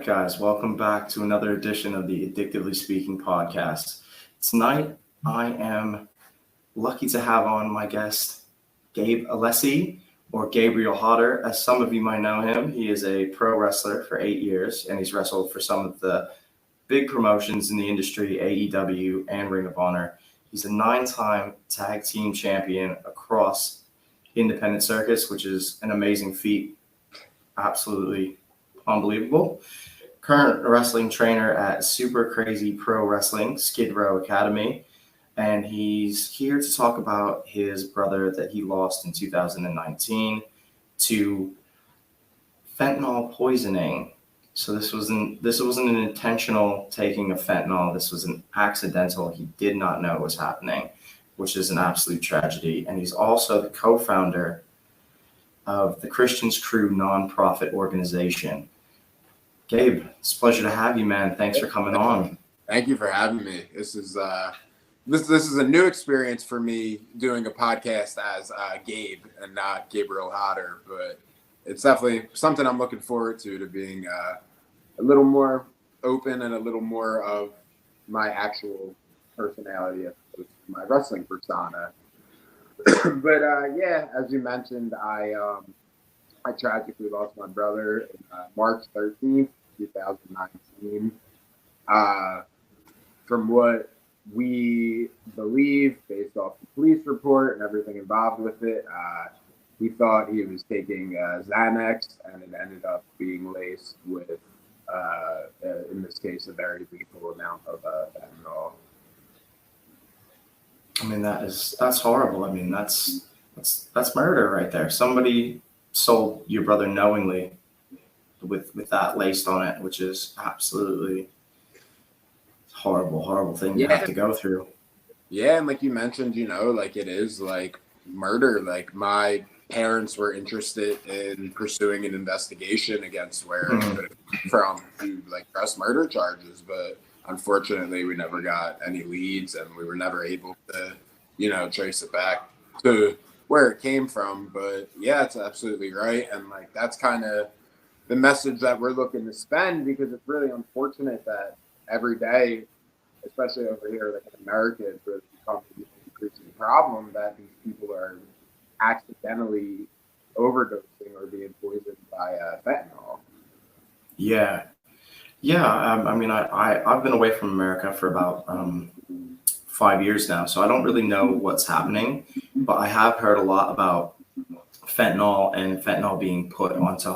guys. Welcome back to another edition of the Addictively Speaking podcast. Tonight, I am lucky to have on my guest, Gabe Alessi, or Gabriel Hodder, as some of you might know him. He is a pro wrestler for 8 years, and he's wrestled for some of the big promotions in the industry, AEW and Ring of Honor. He's a 9-time tag team champion across independent circuits, which is an amazing feat. Absolutely unbelievable. Current wrestling trainer at Super Crazy Pro Wrestling, Skid Row Academy. And he's here to talk about his brother that he lost in 2019 to fentanyl poisoning. So this wasn't an intentional taking of fentanyl. This was an accidental. He did not know it was happening, which is an absolute tragedy. And he's also the co-founder of the Christian's Crew nonprofit organization. Gabe, it's a pleasure to have you, man. Thanks for coming on. Thank you for having me. This is a new experience for me doing a podcast as Gabe and not Gabriel Hodder, but it's definitely something I'm looking forward to being a little more open and a little more of my actual personality as opposed to my wrestling persona. But yeah, as you mentioned, I tragically lost my brother on March 13th, 2019. From what we believe, based off the police report and everything involved with it, we thought he was taking Xanax, and it ended up being laced with, in this case, a very lethal amount of fentanyl. I mean, that's horrible. I mean, that's murder right there. Somebody sold your brother knowingly with that laced on it, which is absolutely horrible thing to have to go through. Yeah, and like you mentioned, like it is like murder. Like my parents were interested in pursuing an investigation against where it could have come from to like press murder charges, but unfortunately we never got any leads, and we were never able to, trace it back to where it came from. But yeah, it's absolutely right. And like, that's kind of the message that we're looking to spend, because it's really unfortunate that every day, especially over here, like in America, it's really becoming an increasing problem that these people are accidentally overdosing or being poisoned by fentanyl. Yeah. I mean, I've been away from America for about 5 years now, so I don't really know what's happening, but I have heard a lot about fentanyl and fentanyl being put onto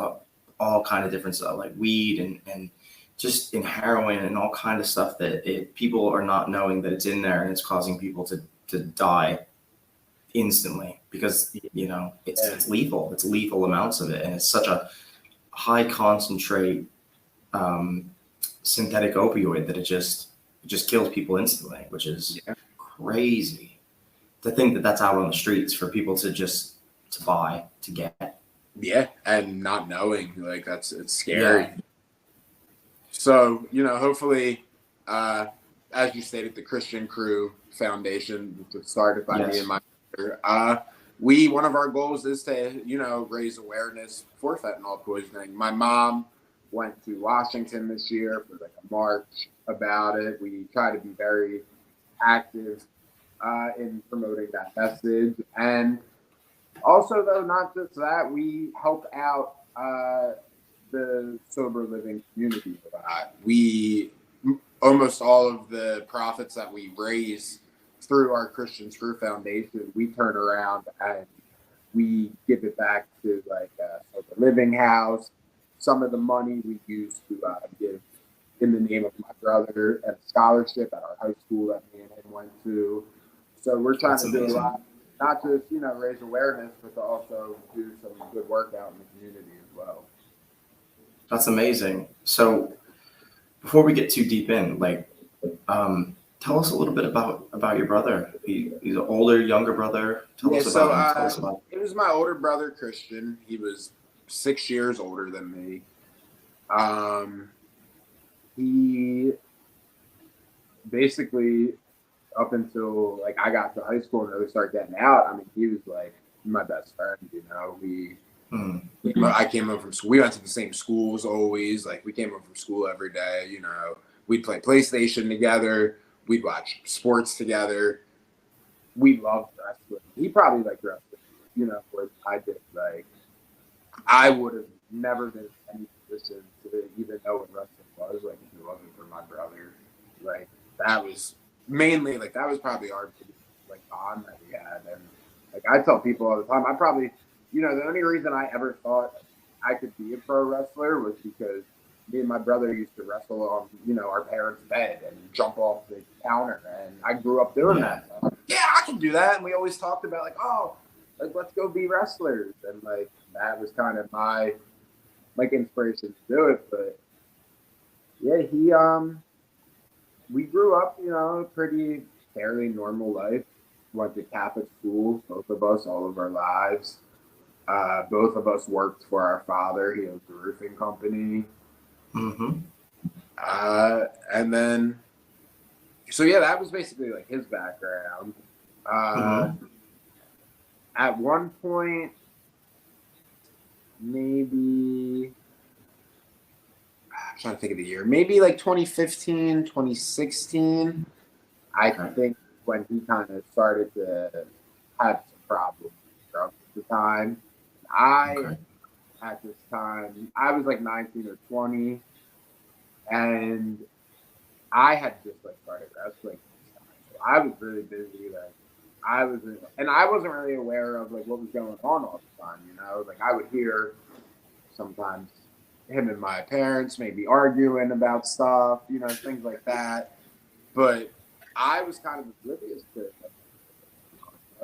all kind of different stuff, like weed and just in heroin and all kind of stuff that people are not knowing that it's in there, and it's causing people to die instantly because, it's lethal. It's lethal amounts of it, and it's such a high concentrate synthetic opioid that it just kills people instantly, which is crazy to think that that's out on the streets for people to buy, to get. Yeah, and not knowing, like it's scary. Yeah. So, hopefully, as you stated, the Christian Crew Foundation, which was started by me and my brother, one of our goals is to, raise awareness for fentanyl poisoning. My mom went to Washington this year for like a march about it. We try to be very active in promoting that message. And also, though, not just that, we help out the sober living community a lot. Almost all of the profits that we raise through our Christian Crew Foundation, we turn around and we give it back to like a sober living house. Some of the money we use to give in the name of my brother and a scholarship at our high school that me and him went to. So we're trying to do a lot, not just, raise awareness, but to also do some good work out in the community as well. That's amazing. So before we get too deep in, like, tell us a little bit about your brother. He's an older, younger brother. Tell us about him. It was my older brother, Christian. He was 6 years older than me. He basically, up until like I got to high school and really started getting out, I mean, he was like my best friend. We I came home from school. We went to the same schools always. Like we came home from school every day. You know, we'd play PlayStation together. We'd watch sports together. We loved wrestling. He probably liked wrestling, you know, whereas I did. Like I would have never been in any position to even know what wrestling was. Like if it wasn't for my brother. Like that was mainly like that was probably our biggest like bond that we had. And like I tell people all the time, I probably, you know, the only reason I ever thought I could be a pro wrestler was because me and my brother used to wrestle on, you know, our parents' bed and jump off the counter, and I grew up doing that. So like, yeah, I can do that. And we always talked about like, oh, like let's go be wrestlers, and like that was kind of my like inspiration to do it. But yeah, we grew up, you know, pretty fairly normal life. Went to Catholic schools, both of us, all of our lives. Both of us worked for our father. He owned a roofing company. Mm-hmm. And then, so yeah, that was basically like his background. At one point, maybe, I'm trying to think of the year, maybe like 2015, 2016, I think when he kind of started to have some problems with drugs at the time. At this time, I was like 19 or 20, and I had just like started wrestling. So I was really busy. Like and I wasn't really aware of like what was going on all the time. You know, like I would hear sometimes him and my parents maybe arguing about stuff, you know, things like that. But I was kind of oblivious to it,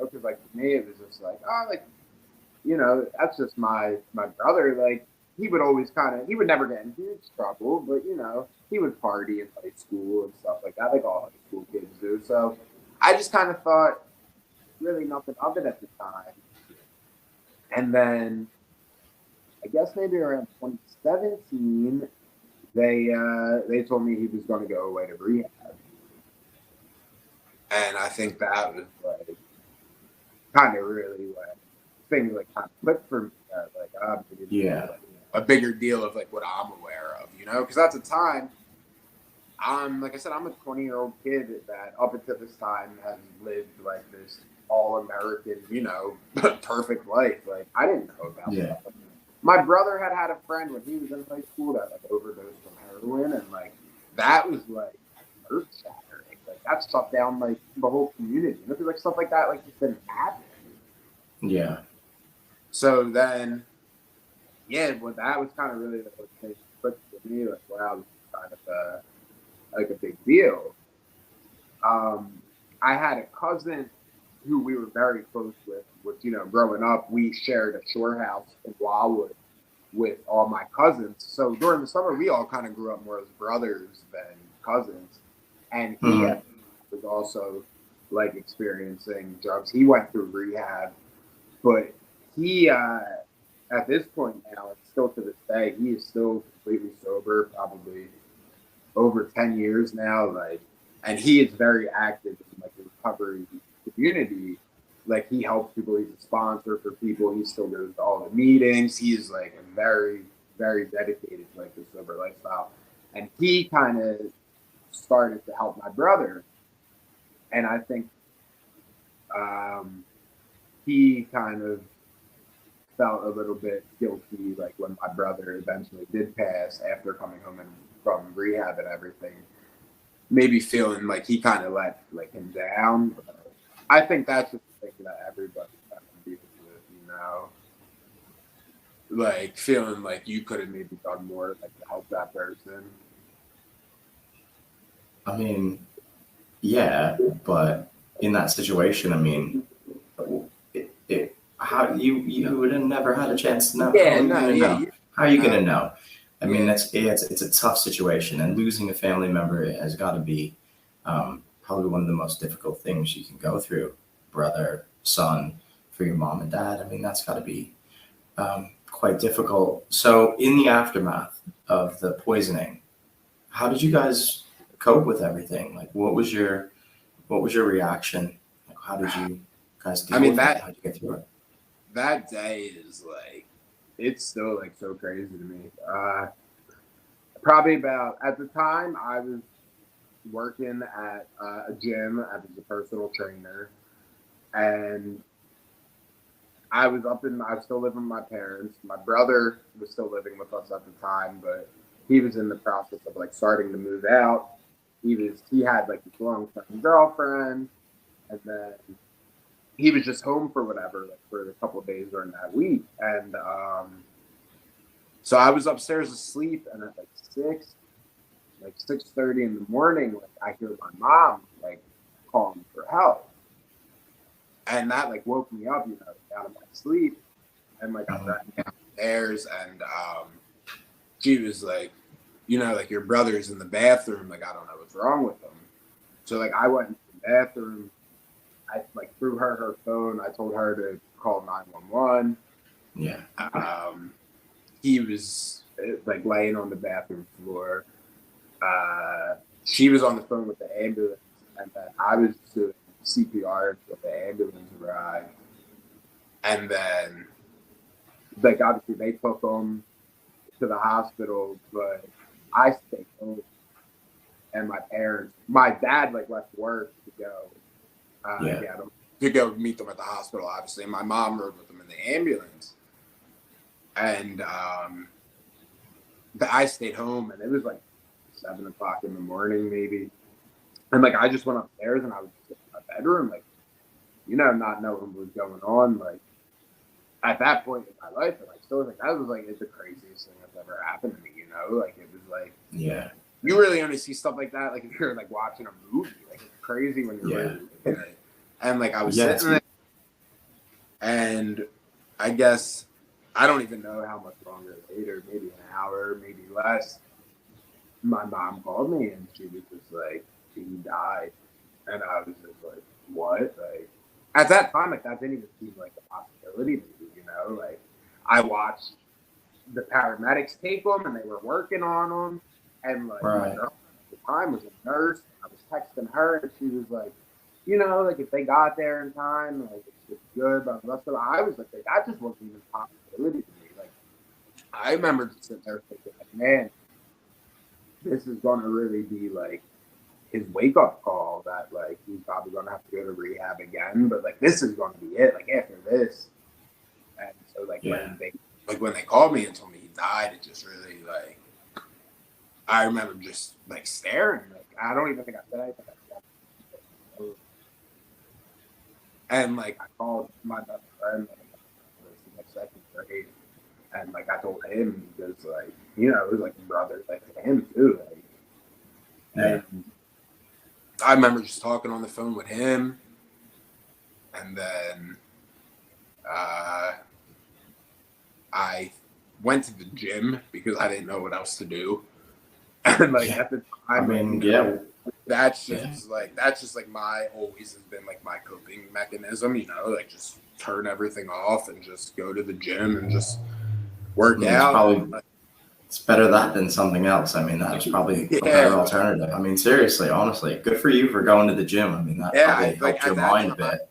because like for me it was just like, oh, like, you know, that's just my brother. Like he would always he would never get in huge trouble, but you know, he would party in high school and stuff like that, like all high school kids do. So I just kind of thought really nothing of it at the time. And then I guess maybe around 2017, they told me he was going to go away to rehab, and I think that was like kind of really when things like kind of clicked for me. Like a bigger deal of like what I'm aware of, you know, because at the time, like I said, I'm a 20-year-old kid that up until this time has lived like this all-American, you know, perfect life. Like I didn't know about stuff. My brother had a friend when he was in high school that like overdosed from heroin, and like that was like earth-shattering. Like that shut down like the whole community. You know, like stuff like that like just didn't happen. Yeah. So then, yeah, well, that was kind of really the thing clicked for me. Like, wow, this is kind of like a big deal. I had a cousin who we were very close with, which, you know, growing up, we shared a shore house in Wildwood with all my cousins. So during the summer, we all kind of grew up more as brothers than cousins. And he was also like experiencing drugs. He went through rehab, but he, at this point now, and still to this day, he is still completely sober, probably over 10 years now. Like, and he is very active in like the recovery community. Like he helps people. He's a sponsor for people. He still goes to all the meetings. He's like a very, very dedicated to like the sober lifestyle. And he kind of started to help my brother. And I think he kind of felt a little bit guilty, like when my brother eventually did pass after coming home from rehab and everything. Maybe feeling like he kind of let like him down. But I think that's just the thing that everybody kind of deals with, you know, like feeling like you could have maybe done more like to help that person. I mean, yeah, but in that situation, I mean, how you would have never had a chance to know. Yeah, How are you gonna know? I mean, it's a tough situation, and losing a family member has got to be probably one of the most difficult things you can go through. Brother, son, for your mom and dad. I mean, that's got to be quite difficult. So, in the aftermath of the poisoning, how did you guys cope with everything? Like, what was your reaction? Like, how did you guys deal with it? How did you get through it? That day is like it's still like so crazy to me. Probably about at the time I was working at a gym as a personal trainer, and I was still living with my parents. My brother was still living with us at the time, but he was in the process of like starting to move out. He had like this long term girlfriend, and then he was just home for whatever, like for a couple of days during that week. And so I was upstairs asleep, and at like 6:30 in the morning, like I hear my mom like calling for help. And that like woke me up, out of my sleep. And like I ran downstairs, and she was like, like your brother's in the bathroom. Like I don't know what's wrong with him. So like I went into the bathroom. I like threw her phone. I told her to call 911. Yeah. He was like laying on the bathroom floor. She was on the phone with the ambulance, and then I was doing CPR until the ambulance arrived. And then, like, obviously they took him to the hospital, but I stayed home. And my dad, like, left work to go get him, to go meet them at the hospital, obviously. And my mom rode with them in the ambulance. And I stayed home, and it was like 7 o'clock in the morning, maybe. And, like, I just went upstairs, and I was just in my bedroom, like, not knowing what was going on. Like, at that point in my life, and I still think that was like it's the craziest thing that's ever happened to me. Like it was like you really only see stuff like that like if you're like watching a movie. Like it's crazy when you're really looking at it. And like I was sitting there, and I guess I don't even know how much longer later, maybe an hour, maybe less. My mom called me, and she was just like, "He died," and I was just like, "What?" Like at that time, like that didn't even seem like a possibility to me. Like I watched the paramedics take them, and they were working on them, and like my girlfriend at the time was a nurse. I was texting her, and she was like, like if they got there in time, like it's good. But the rest of it, I was like, that just wasn't even a possibility to me. Like I remember just sitting there thinking, like, man, this is gonna really be like his wake up call. That like he's probably gonna have to go to rehab again, but like this is gonna be it. Like after this. And so, like, when they called me and told me he died, it just really, like, I remember just, like, staring. Like, I don't even think I said anything. And, like, I called my best friend, like, second grade, and, like, I told him because, like, it was, like, brother, like, to him, too. Like, and I remember just talking on the phone with him, and then, I went to the gym because I didn't know what else to do. And like at the time, that's just like my always has been like my coping mechanism, like just turn everything off and just go to the gym and just work out. It's better that than something else. I mean, that's probably a better alternative. I mean, seriously, honestly, good for you for going to the gym. I mean, that probably helped your mind a bit.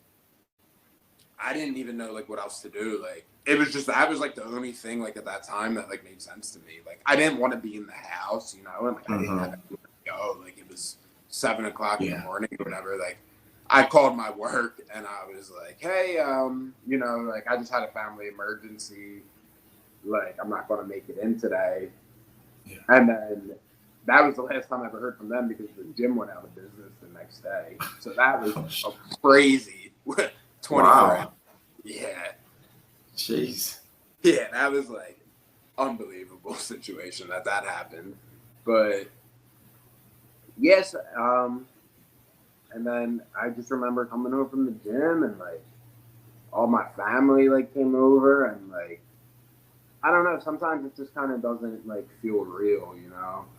I didn't even know like what else to do. Like it was just that was like the only thing like at that time that like made sense to me. Like I didn't want to be in the house, and like I didn't have anywhere to go. Like it was 7 o'clock in the morning or whatever. Like I called my work and I was like, hey, like I just had a family emergency. Like I'm not gonna make it in today. Yeah. And then that was the last time I ever heard from them because the gym went out of business the next day. So that was a crazy 24 hours. Yeah. Jeez. Yeah, that was like unbelievable situation that happened. But yes, and then I just remember coming home from the gym and like all my family like came over and like I don't know, sometimes it just kind of doesn't like feel real,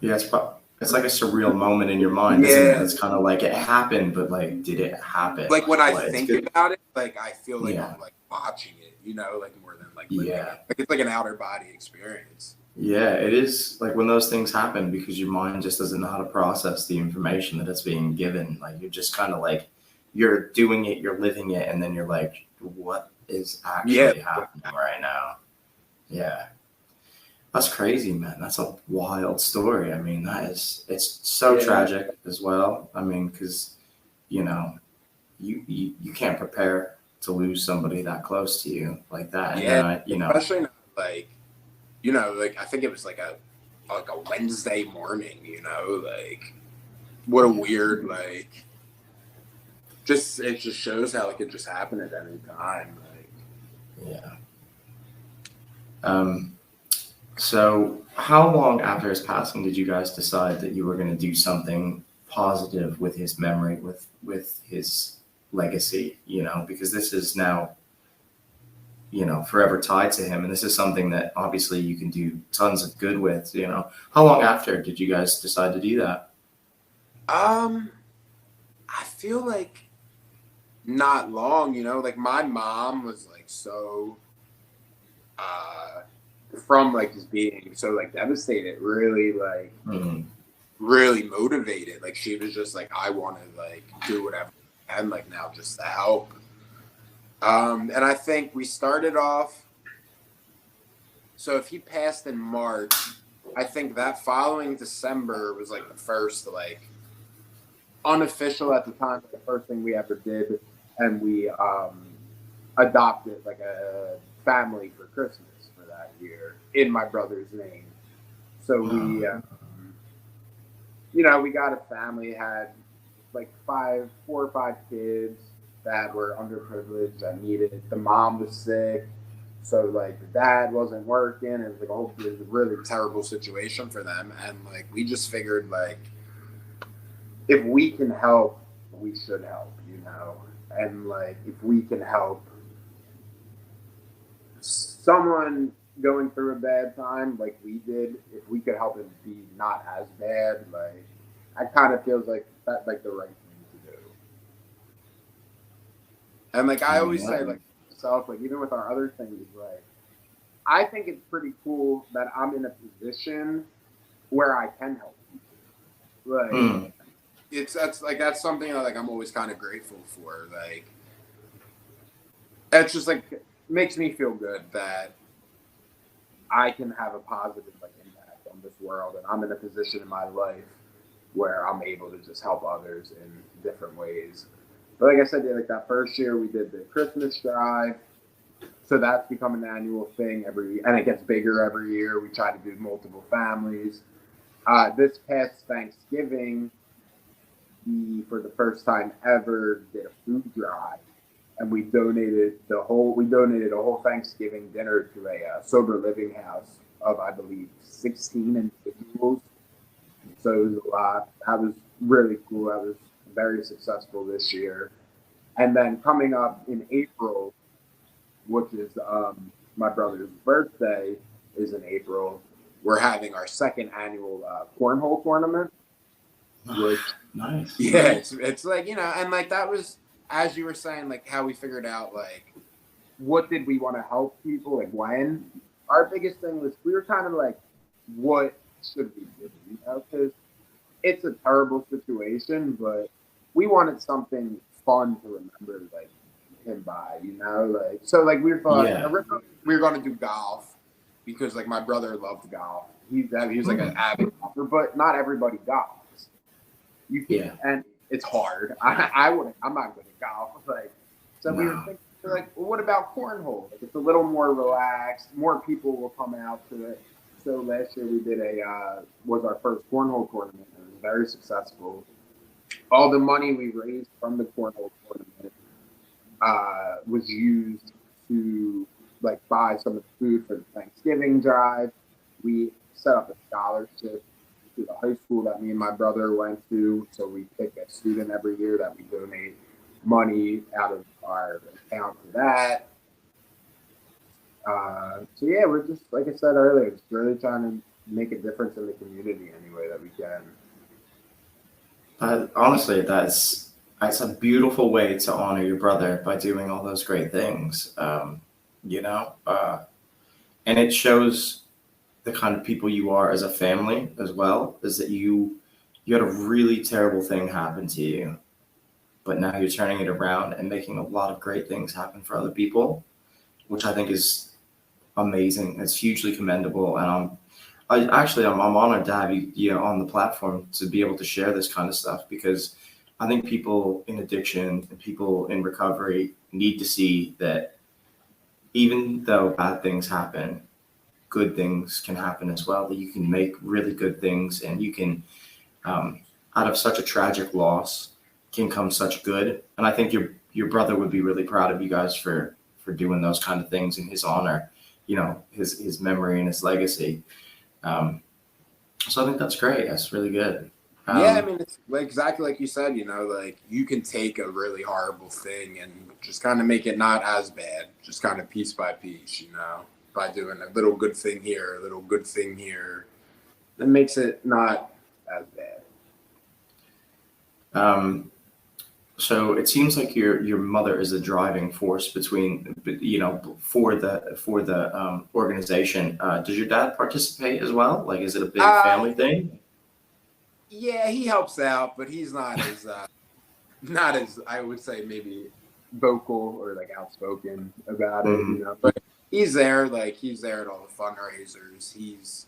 Yeah, it's like a surreal moment in your mind, isn't it? It's kind of like it happened, but like, did it happen? Like when I think about it, like I feel like I'm like watching it, like more than like living it. Like it's like an outer body experience. Yeah, it is like when those things happen because your mind just doesn't know how to process the information that it's being given. Like you're just kind of like you're doing it, you're living it, and then you're like, what is actually happening right now? Yeah. That's crazy, man. That's a wild story. I mean, it's so tragic as well. I mean, because, you know, you can't prepare to lose somebody that close to you like that. And then Yeah, you know, especially not, like, like I think it was like a Wednesday morning, like what a weird, like, it just shows how like it just happened at any time. Like, yeah. Um, so how long after his passing did you guys decide that you were going to do something positive with his memory, with his legacy? You know, because this is now, you know, forever tied to him, and this is something that obviously you can do tons of good with. You know, how long after did you guys decide to do that? um, I feel like not long, like my mom was like so uh from like just being so like devastated, really like Mm-hmm. really motivated. Like she was just like, I want to like do whatever and like now just to help. And I think we started off. So if he passed in March, I think that following December was like the first like unofficial at the time, the first thing we ever did, and we adopted like a family for Christmas for that year in my brother's name. So we, we got a family, had like 4 or 5 kids that were underprivileged that needed it. The mom was sick. So like the dad wasn't working, and it was a really terrible situation for them. And like we just figured like if we can help, we should help. And like if we can help someone going through a bad time like we did, if we could help it be not as bad, like I kind of feels like that's like the right thing to do. And like I always say, like myself, like even with our other things, like I think it's pretty cool that I'm in a position where I can help people. Like Mm. that's something that like I'm always kind of grateful for. Like it's just like makes me feel good that I can have a positive like impact on this world, and I'm in a position in my life where I'm able to just help others in different ways. But like I said, like that first year we did the Christmas drive, so that's become an annual thing and it gets bigger every year. We try to do multiple families. This past Thanksgiving, we for the first time ever did a food drive, and we donated a whole Thanksgiving dinner to a sober living house of I believe 16 individuals. So it was a lot. That was really cool. That was very successful this year. And then coming up in April, which is my brother's birthday, is in April. We're having our second annual cornhole tournament. Which, Nice. yeah, it's like and like that was as you were saying, like how we figured out like what did we want to help people, like when our biggest thing was we were kind of like what should we do, because it's a terrible situation, but we wanted something fun to remember like him by, like so like we thought originally we were going to do golf because like my brother loved golf. He was like an avid golfer, but not everybody golfs. And it's hard. I'm not good at golf. Like so we were thinking like, well, what about cornhole? Like it's a little more relaxed. More people will come out to it. So last year we did was our first cornhole tournament. It was very successful. All the money we raised from the cornhole tournament was used to like buy some of the food for the Thanksgiving drive. We set up a scholarship to the high school that me and my brother went to. So we pick a student every year that we donate money out of our account to that. So yeah, we're just like I said earlier, just really trying to make a difference in the community any way that we can. Honestly, that's a beautiful way to honor your brother by doing all those great things. You know, and it shows the kind of people you are as a family as well. Is that you had a really terrible thing happen to you, but now you're turning it around and making a lot of great things happen for other people, which I think is amazing. It's hugely commendable, and I'm honored to have you on the platform to be able to share this kind of stuff, because I think people in addiction and people in recovery need to see that even though bad things happen, good things can happen as well. That you can make really good things, and you can, out of such a tragic loss, can come such good. And I think your brother would be really proud of you guys for doing those kind of things in his honor, his memory and his legacy. So I think that's great. That's really good. Yeah, I mean, it's like exactly like you said, like you can take a really horrible thing and just kind of make it not as bad, just kind of piece by piece, by doing a little good thing here, a little good thing here. That makes it not as bad. So it seems like your mother is the driving force for the organization. Does your dad participate as well? Like, is it a big family thing? Yeah, he helps out, but he's not as I would say maybe vocal or like outspoken about it, But he's there, he's there at all the fundraisers. He's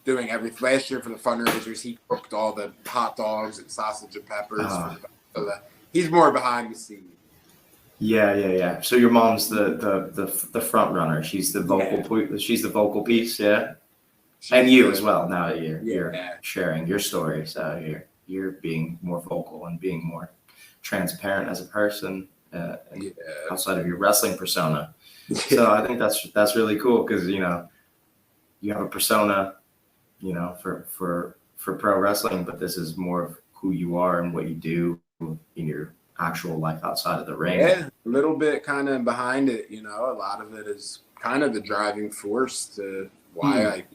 doing everything. Last year for the fundraisers, he cooked all the hot dogs and sausage and peppers. He's more behind the scenes. Yeah. So your mom's the front runner. She's the vocal. She's the vocal piece. Yeah. And you as well. Now that you're sharing your story, so you're being more vocal and being more transparent as a person outside of your wrestling persona. So I think that's really cool, because you have a persona, for pro wrestling, but this is more of who you are and what you do in your actual life outside of the ring. Yeah, a little bit kind of behind it. A lot of it is kind of the driving force to why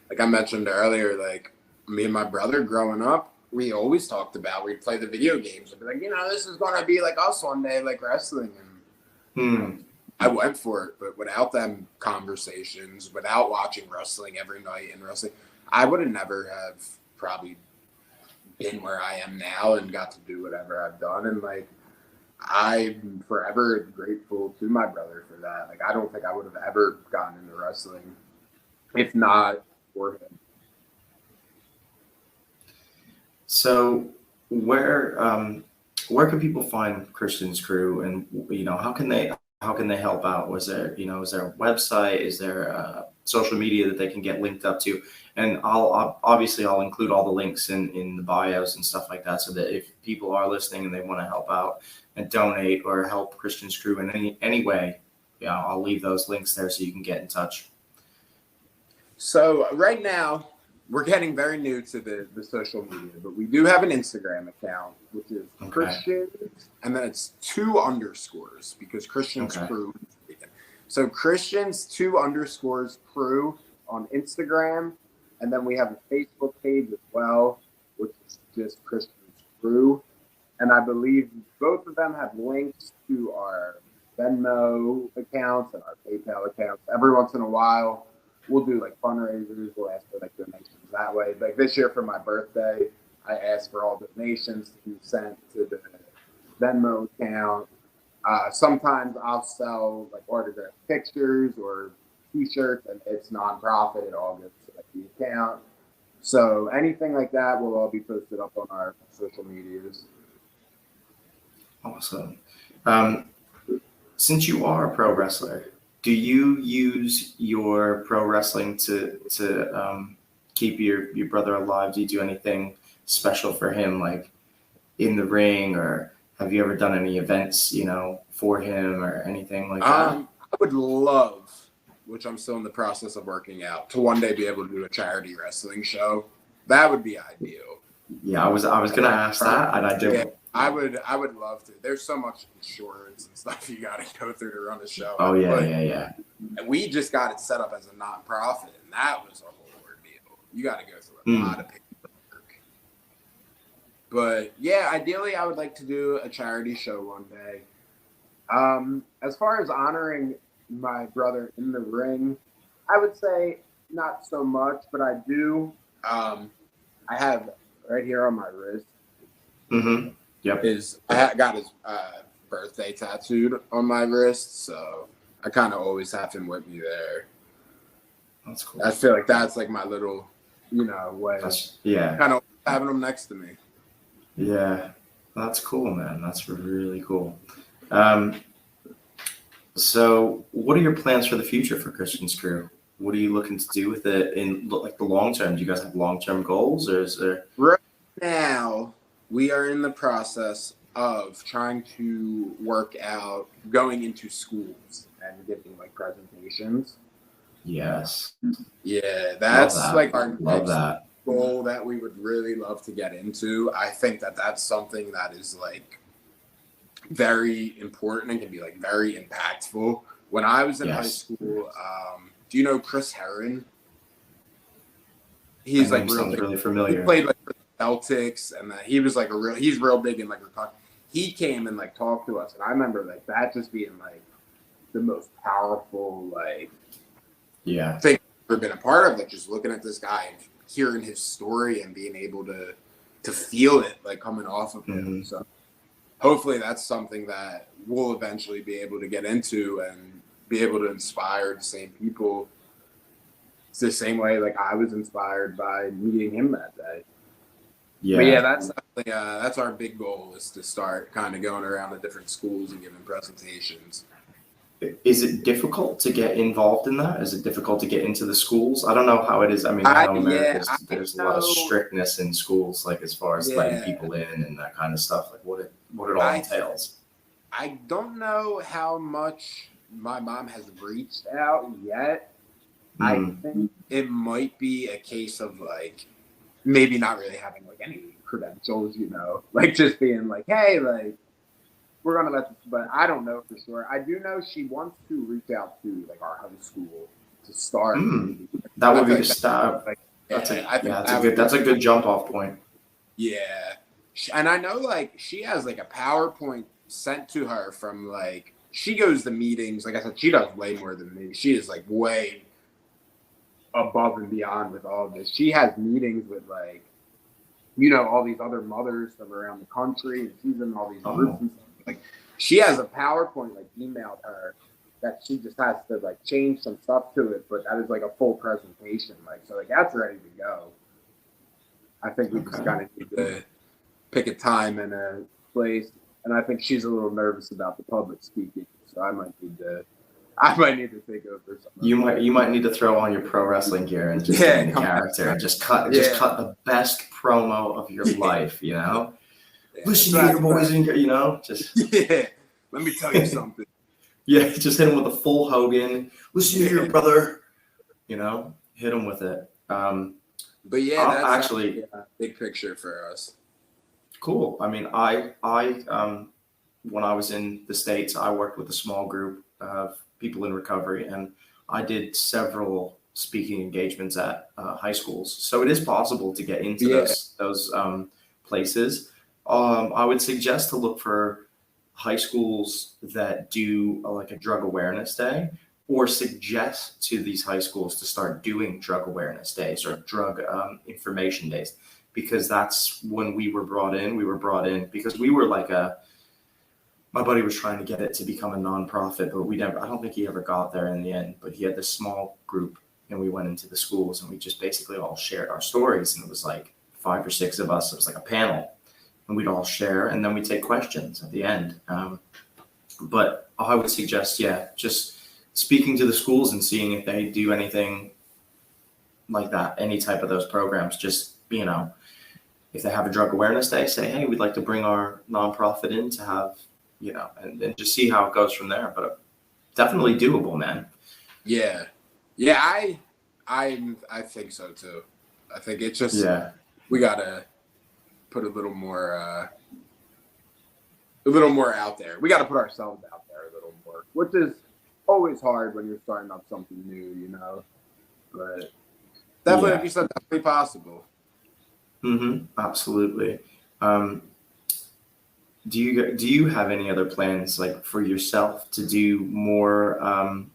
like I mentioned earlier, like me and my brother growing up, we always talked about, we'd play the video games. We'd be like, this is going to be like us one day, like wrestling. And I went for it, but without them conversations, without watching wrestling every night and wrestling, I would have never have probably been where I am now and got to do whatever I've done. And I'm forever grateful to my brother for that. Like, I don't think I would have ever gotten into wrestling if not for him. So where can people find Christian's Crew, and how can they help out? Is there a website? Is there social media that they can get linked up to? And I'll include all the links in the bios and stuff like that, so that if people are listening and they want to help out and donate or help Christian's Crew in any way, I'll leave those links there so you can get in touch. So right now, we're getting very new to the social media, but we do have an Instagram account, which is Christians, and then it's 2 underscores, because Christians Crew. So Christians 2 underscores Crew on Instagram, and then we have a Facebook page as well, which is just Christians Crew. And I believe both of them have links to our Venmo accounts and our PayPal accounts. Every once in a while, we'll do like fundraisers. We'll ask for like donations that way. Like this year for my birthday, I asked for all donations to be sent to the Venmo account. Sometimes I'll sell like autographed pictures or T-shirts, and it's nonprofit. It all goes to like the account. So anything like that will all be posted up on our social medias. Awesome. Since you are a pro wrestler, do you use your pro wrestling to keep your brother alive? Do you do anything special for him, like in the ring, or have you ever done any events, for him or anything like that? I would love, which I'm still in the process of working out, to one day be able to do a charity wrestling show. That would be ideal. Yeah, I was going to ask that, and I do. Yeah, I would love to. There's so much insurance and stuff you got to go through to run a show. Oh yeah. And we just got it set up as a nonprofit, and that was a whole ordeal. You got to go through a lot of paperwork. But yeah, ideally, I would like to do a charity show one day. As far as honoring my brother in the ring, I would say not so much, but I do. I have right here on my wrist. Yep. I got his birthday tattooed on my wrist, so I kind of always have him with me there. That's cool. I feel like that's like my little, way. Yeah. Kind of having him next to me. Yeah. That's cool, man. That's really cool. So what are your plans for the future for Christian's Crew? What are you looking to do with it in like the long term? Do you guys have long-term goals, or is there? Right now, we are in the process of trying to work out going into schools and giving like presentations. Yes. Yeah, that's like our Love next that. goal that we would really love to get into. I think that that's something that is like very important and can be like very impactful. When I was in high school, do you know Chris Herron? He's like real big. Really He familiar. played like for the Celtics, and he was like he's real big in like he came and like talked to us, and I remember like that just being like the most powerful like thing I've ever been a part of. Like just looking at this guy and hearing his story and being able to feel it like coming off of him. So hopefully that's something that we'll eventually be able to get into and be able to inspire the same people. It's the same way like I was inspired by meeting him that day. Yeah, but yeah, that's our big goal, is to start kind of going around to different schools and giving presentations. Is it difficult to get involved in that? Is it difficult to get into the schools? I don't know how it is. I mean, I know there's a lot of strictness in schools, like as far as letting people in and that kind of stuff, like what it all entails. I don't know how much my mom has reached out yet. I think it might be a case of like maybe not really having like any credentials, like just being like, hey, like we're gonna let this, but I don't know for sure. I do know she wants to reach out to like our high school to start. That would be the start. Like, that's a good jump off point. Yeah, and I know like she has like a PowerPoint sent to her from like she goes to meetings. Like I said, she does way more than me. She is like way above and beyond with all of this. She has meetings with like all these other mothers from around the country, and she's in all these groups and stuff. Like she has a PowerPoint like emailed her that she just has to like change some stuff to it, but that is like a full presentation. Like so, like that's ready to go. I think we just kind of need to pick a time and a place, and I think she's a little nervous about the public speaking, so I might need to take over something. You might need to throw on your pro wrestling gear and just get in the character and just cut the best promo of your life. Listen here, boys and just let me tell you something. Just hit him with a full Hogan. Listen here, brother. Hit him with it. But that's actually a big picture for us. Cool. I mean, I when I was in the States, I worked with a small group of people in recovery, and I did several speaking engagements at high schools. So it is possible to get into those places. I would suggest to look for high schools that do like a drug awareness day, or suggest to these high schools to start doing drug awareness days or drug information days, because that's when we were brought in. We were brought in because we were like my buddy was trying to get it to become a nonprofit, but I don't think he ever got there in the end, but he had this small group and we went into the schools and we just basically all shared our stories. And it was like 5 or 6 of us. It was like a panel. And we'd all share, and then we take questions at the end. But I would suggest, just speaking to the schools and seeing if they do anything like that, any type of those programs. Just, if they have a drug awareness day, say, hey, we'd like to bring our nonprofit in to have, and just see how it goes from there. But definitely doable, man. Yeah, I think so too. I think it's just we gotta put a little more out there. We got to put ourselves out there a little more, which is always hard when you're starting up something new, But definitely, like you said, definitely possible. Absolutely. Do you have any other plans like for yourself to do more?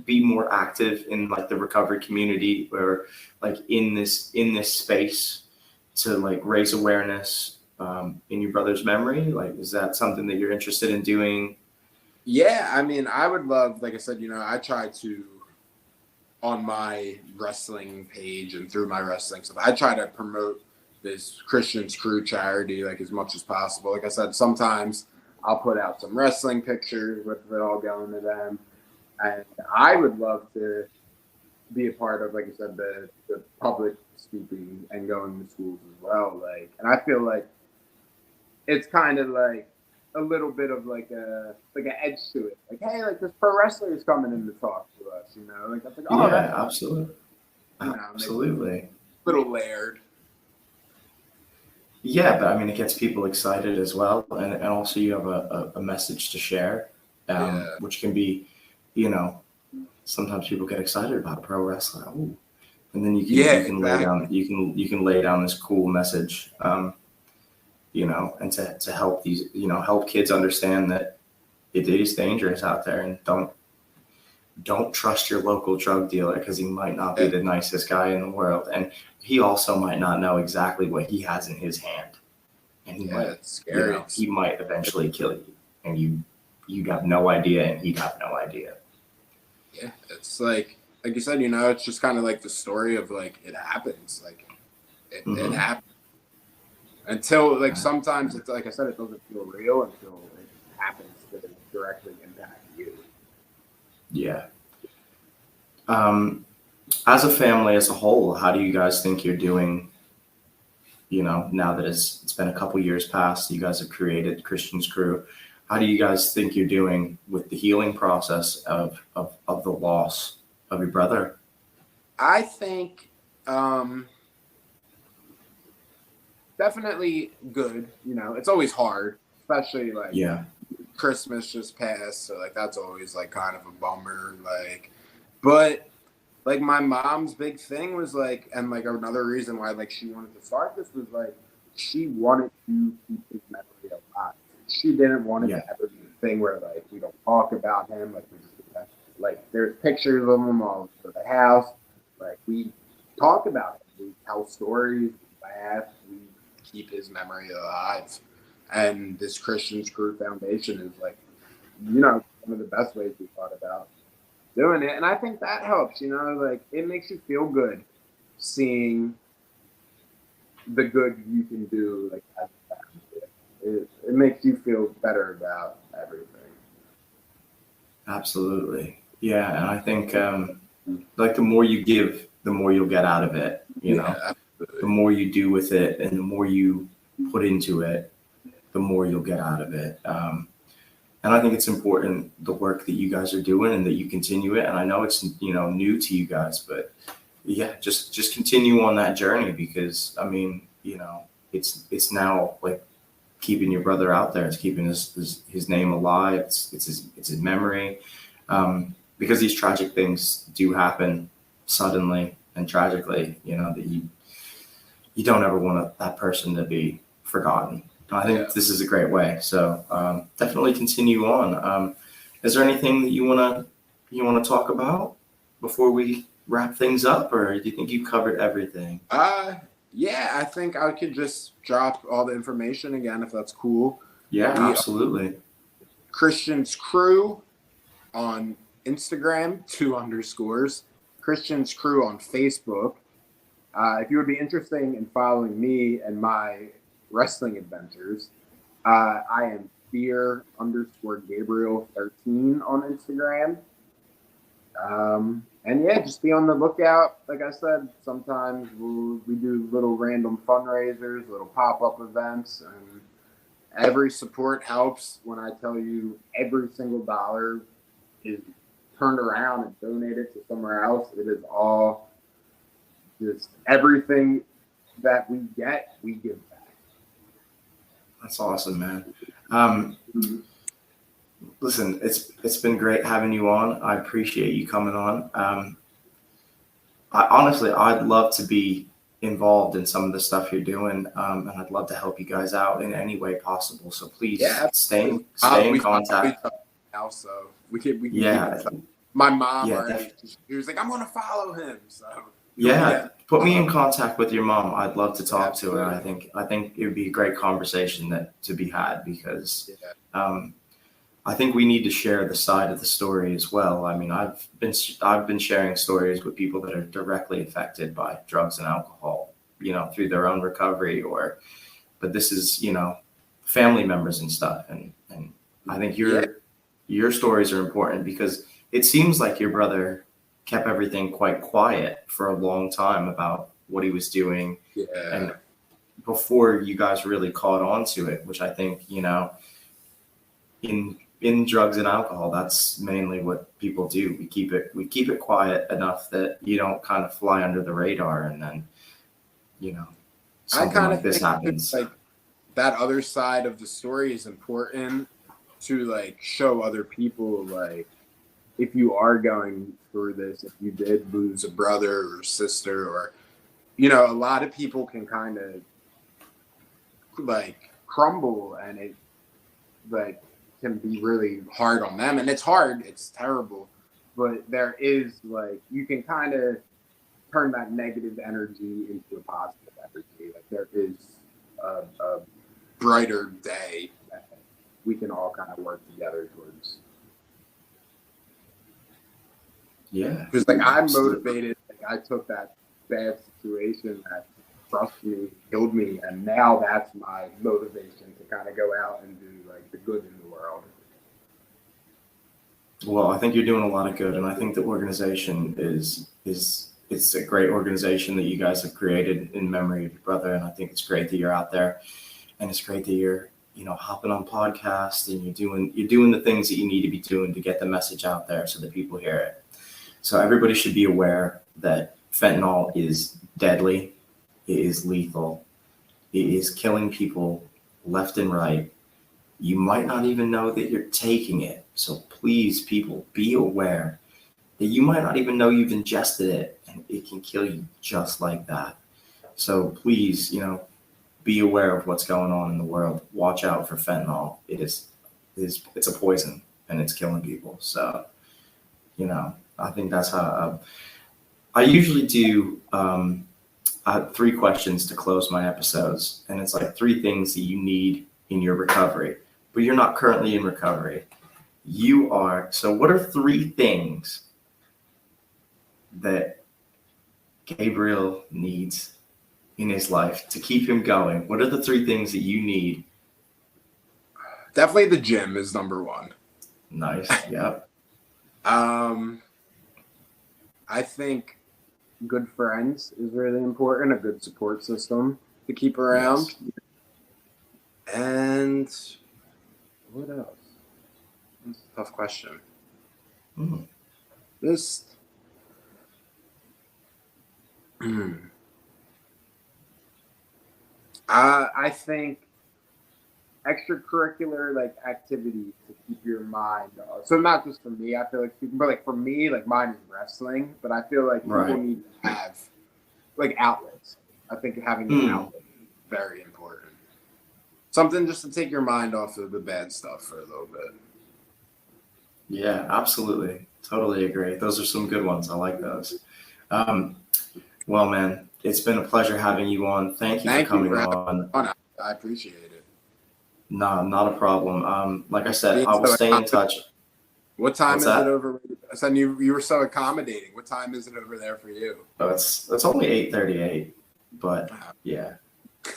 Be more active in like the recovery community, or like in this space, to like raise awareness in your brother's memory? Like, is that something that you're interested in doing Yeah, I mean, I would love, like I said, I try to, on my wrestling page and through my wrestling stuff, I try to promote this Christian's Crew charity like as much as possible. Like I said, sometimes I'll put out some wrestling pictures with it all going to them. And I would love to be a part of, like I said, the public speaking and going to schools as well. Like, and I feel like it's kind of like a little bit of like an edge to it. Like, hey, like this pro wrestler is coming in to talk to us, Like that's like, oh, Yeah, that's absolutely. Absolutely. A little layered. Yeah, but I mean, it gets people excited as well. And also you have a message to share, which can be, sometimes people get excited about pro wrestling. Ooh. And then you can lay down, you can lay down this cool message, and to help these, help kids understand that it is dangerous out there, and don't trust your local drug dealer because he might not be the nicest guy in the world. And he also might not know exactly what he has in his hand. And he might, it's scary. He might eventually kill you, and you'd have no idea, and he'd have no idea. Yeah, it's like you said, it's just kind of like the story of like it happens, like it happens until like sometimes it's like I said, it doesn't feel real until it happens to directly impact you. Yeah. As a family as a whole, how do you guys think you're doing? Now that it's been a couple years past, you guys have created Christian's Crew. How do you guys think you're doing with the healing process of the loss of your brother? I think definitely good. It's always hard, especially like Christmas just passed, so like that's always like kind of a bummer. Like, but like my mom's big thing was like, and like another reason why like she wanted to start this was like she wanted to keep his memory alive. She didn't want it to ever be a thing where like we don't talk about him. Like we just like there's pictures of him all over the house. Like we talk about him. We tell stories. We laugh. We keep his memory alive. And this Christian's Crew Foundation is like, one of the best ways we thought about doing it. And I think that helps, like it makes you feel good seeing the good you can do, like as a family. It makes you feel better about everything. Absolutely. Yeah. And I think like the more you give, the more you'll get out of it. The more you do with it and the more you put into it, the more you'll get out of it. And I think it's important, the work that you guys are doing, and that you continue it. And I know it's, new to you guys, but yeah, just continue on that journey, because I mean, it's now like keeping your brother out there. It's keeping his name alive. It's his memory. Because these tragic things do happen suddenly and tragically, that you don't ever want that person to be forgotten. I think this is a great way. So definitely continue on. Is there anything that you want to talk about before we wrap things up, or do you think you covered everything? Yeah, I think I could just drop all the information again if that's cool. Yeah, absolutely. Christian's Crew on Instagram, 2_. Christian's Crew on Facebook. If you would be interested in following me and my wrestling adventures, I am fear_Gabriel13 on Instagram. And yeah, just be on the lookout. Like I said, sometimes we do little random fundraisers, little pop-up events, and every support helps. When I tell you every single dollar is turned around and donated to somewhere else, it is all just everything that we get, we give back. That's awesome, man. Listen, it's been great having you on. I appreciate you coming on. I'd love to be involved in some of the stuff you're doing, and I'd love to help you guys out in any way possible. So please stay in contact. Also, we can. My mom already. She was like, "I'm going to follow him." So put me in contact with your mom. I'd love to talk to her. I think it would be a great conversation to be had, because I think we need to share the side of the story as well. I mean, I've been sharing stories with people that are directly affected by drugs and alcohol, through their own recovery, but this is, family members and stuff. And I think your stories are important because it seems like your brother kept everything quite quiet for a long time about what he was doing. Yeah. And before you guys really caught on to it, which I think, in drugs and alcohol, that's mainly what people do. We keep it quiet enough that you don't kind of fly under the radar, and then something like this happens. Like that other side of the story is important to like show other people, like if you are going through this, if you did lose a brother or sister, or a lot of people can kind of like crumble, and it like can be really hard on them, and it's hard, it's terrible, but there is like you can kind of turn that negative energy into a positive energy. Like there is a brighter day that we can all kind of work together towards. Yeah, because like I'm motivated. Like I took that bad situation that crushed me, killed me, and now that's my motivation to kind of go out and do like the good in the world. Well, I think you're doing a lot of good, and I think the organization is it's a great organization that you guys have created in memory of your brother, and I think it's great that you're out there, and it's great that you're hopping on podcasts and you're doing the things that you need to be doing to get the message out there so that people hear it. So everybody should be aware that fentanyl is deadly. It is lethal. It is killing people left and right. You might not even know that you're taking it. So please, people, be aware that you might not even know you've ingested it, and it can kill you just like that. So please, be aware of what's going on in the world. Watch out for fentanyl. It's a poison, and it's killing people. So, I think that's how I usually do. I have 3 questions to close my episodes, and it's like 3 things that you need in your recovery, but you're not currently in recovery. You are. So what are 3 things that Gabriel needs in his life to keep him going? What are the 3 things that you need? Definitely the gym is number 1. Nice. Yep. I think good friends is really important, a good support system to keep around. Yes. And what else? That's a tough question. I think extracurricular like activities to keep your mind. So not just for me, I feel like, but like for me, like mine is wrestling. But I feel like people need to have like outlets. I think having an outlet is very important. Something just to take your mind off of the bad stuff for a little bit. Yeah, absolutely. Totally agree. Those are some good ones. I like those. Well, man, it's been a pleasure having you on. Thank you for coming on. I appreciate it. No, not a problem. Like I said, I will stay in touch. What time is it over? I said you were so accommodating. What time is it over there for you? Oh, it's only 8:38, but yeah,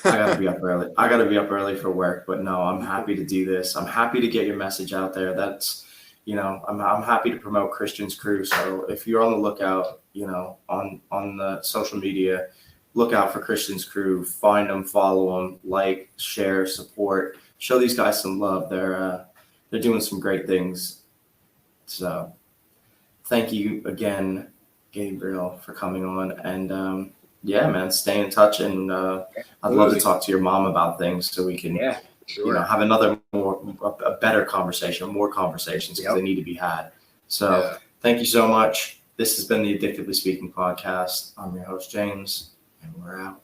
I gotta be up early. I gotta be up early for work. But no, I'm happy to do this. I'm happy to get your message out there. That's, I'm happy to promote Christian's Crew. So if you're on the lookout, on the social media, look out for Christian's Crew. Find them, follow them, like, share, support. Show these guys some love. They're doing some great things. So thank you again, Gabriel, for coming on. And yeah, man, stay in touch. And I'd love to talk to your mom about things so we can have another a better conversation, more conversations, because they need to be had. So thank you so much. This has been the Addictively Speaking podcast. I'm your host, James, and we're out.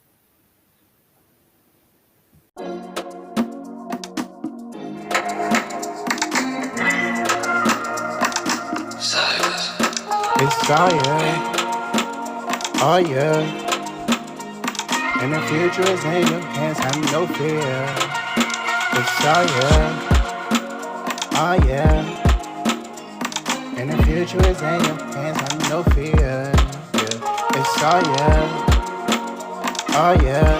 It's Sire. Oh yeah. And the future is in your hands, have no fear. It's Sire. Oh yeah. And the future is in your hands, I have no fear. Yeah. It's all yeah. Oh yeah.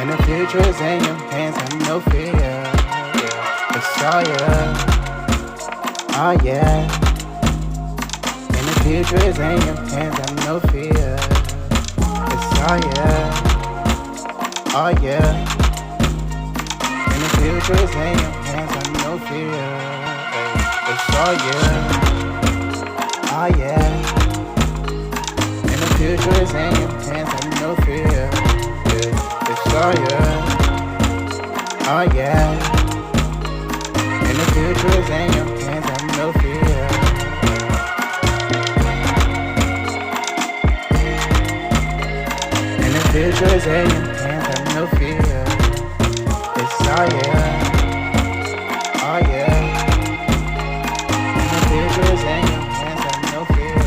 And the future is in your hands, I have no fear. Yeah. It's all yeah. Oh yeah. And the future is in your hands, I have no fear. It's all yeah. Oh yeah. And the future is in your hands, I have no fear. It's all yeah. Oh yeah. And the future is in your hands, I have no fear. Yeah. It's all yeah. Oh yeah. And the future is in your hands, I have no fear. And the future is in your hands, I have no fear. It's all yeah. Oh yeah. And the future is in your hands, I have no fear.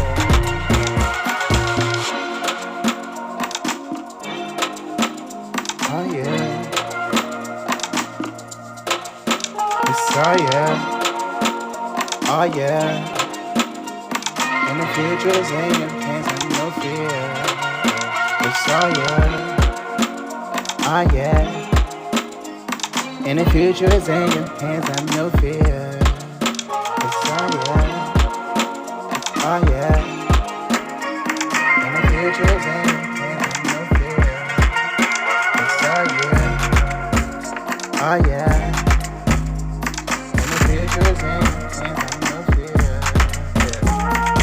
Oh yeah. It's all yeah. Oh yeah. And the future is in your hands, I have no fear. It's all yeah. Oh yeah. And the future is in your hands, I have no fear. It's all yeah. Oh yeah. And the future is in your hands, I have no fear. It's all yeah. Oh yeah. And the future is in